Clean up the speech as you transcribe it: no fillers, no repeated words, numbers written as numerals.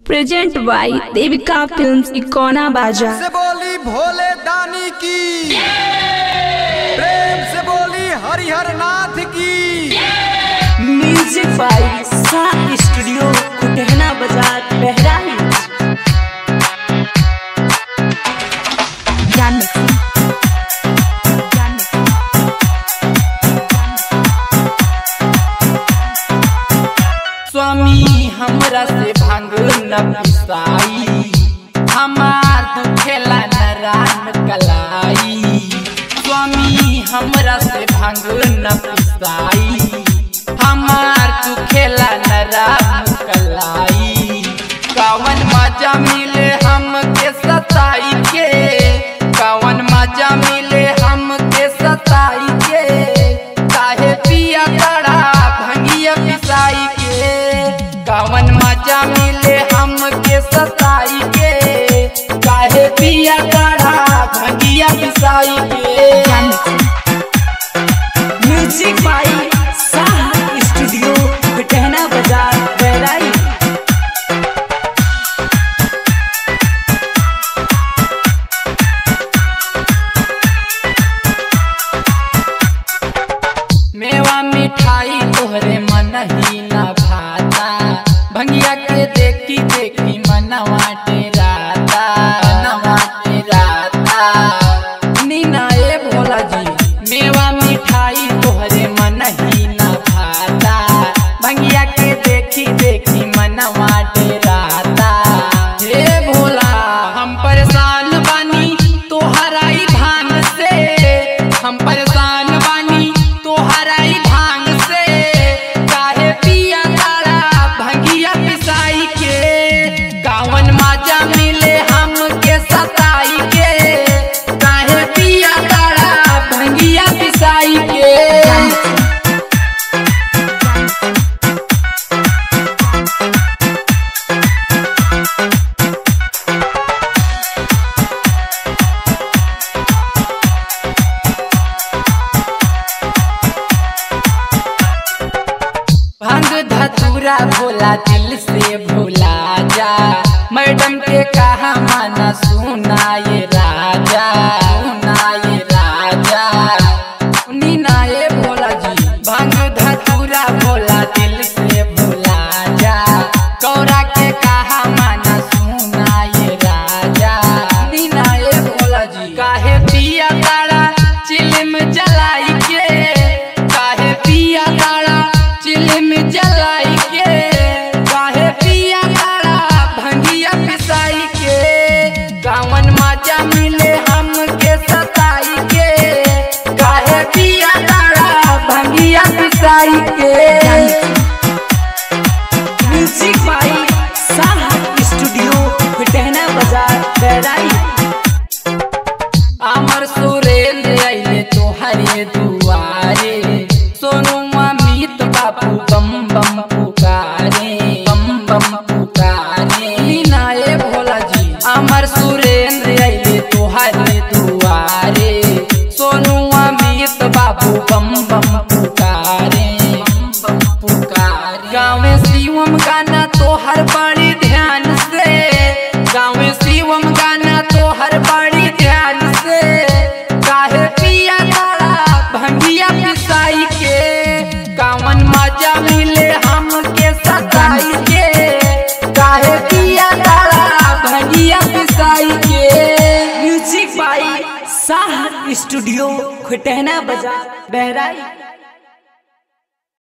Present by Devika films Ikauna बाजा। से बोली भोले दानी की, प्रेम से बोली हरिहर नाथ की। म्यूजिक बाय साह स्टूडियो कुटहना बाजार बहराइच। स्वामी हमरा से भांग न पिसाई, हमार दुखेला न राम कलाई। स्वामी हमरा से भांग न पिसाई, हमार दुखेला न राम कलाई। कवन मजा मिले हमके सताई के, कवन मजा मिले हमके सताई के। काहे पिया कड़ा भंगिया पिसाई के, कवन मजा मिले हमके सताई के। काहे पिया कड़ा भंगिया पिसाई के। म्यूजिक बाय साह स्टूडियो कुटहना बाजार बहराइच। मेवा मिठाई तोहरे मन ही न भाता, भंगिया के देखी देखी मनवा डेराता, मनवा डेराता। नीना ए भोला जी मेवा मिठाई तोहरे मन ही न भाता, भंगिया के देखी देखी मनवा डेराता। हे भोला हम परेशान बानी तोहरा ई भांग से, हम परेशान बानी तोहरा ई भांग से। काहे पिया तारा भंगिया पिसाई के, कावन मजा मिले हमके सताई के। काहे पिया तारा भंगिया पिसाई के। भांग धतूरा भोला दिल से भुला जा, मैडम के कहा माना सुना ये राजा, सुना ये राजा। नीना ए भोला जी भांग धतूरा भोला दिल से भुला जा, गौरा के कहा माना सुना ये राजा। नीना ए भोला जी काहे पिया तारा चिलम जलाई के, काहे पिया तारा चिलम जलाई के। काहे पिया तारा भंगिया पिसाई के, कावन मजा मिले हमके सताई के। काहे पिया तारा भंगिया पिसाई के। म्यूजिक बाय साह स्टूडियो कुटहना बाजार बहराइच। अमर सुरेंद्र अइले तोहरे दुआरे, सोनू अमित बाबू बम बम पुकारे, बम बम पुकारे। नीना ए भोला जी अमर सुरेंद्र अइले तोहरे दुआरे, सोनू अमित बाबू बम बम पुकारे, बम बम पुकारे। गाँव शिवम गाना तोहर बड़ी ध्यान से, गाँव शिवम गाना तोहर बड़ी ध्यान से। काहे पिया तारा भंगिया पिसाई के, कावन मजा मिले हमके सताई के। काहे पिया तारा भंगिया पिसाई के। म्यूजिक बाय साह स्टूडियो कुटहना बाजार बहराइच।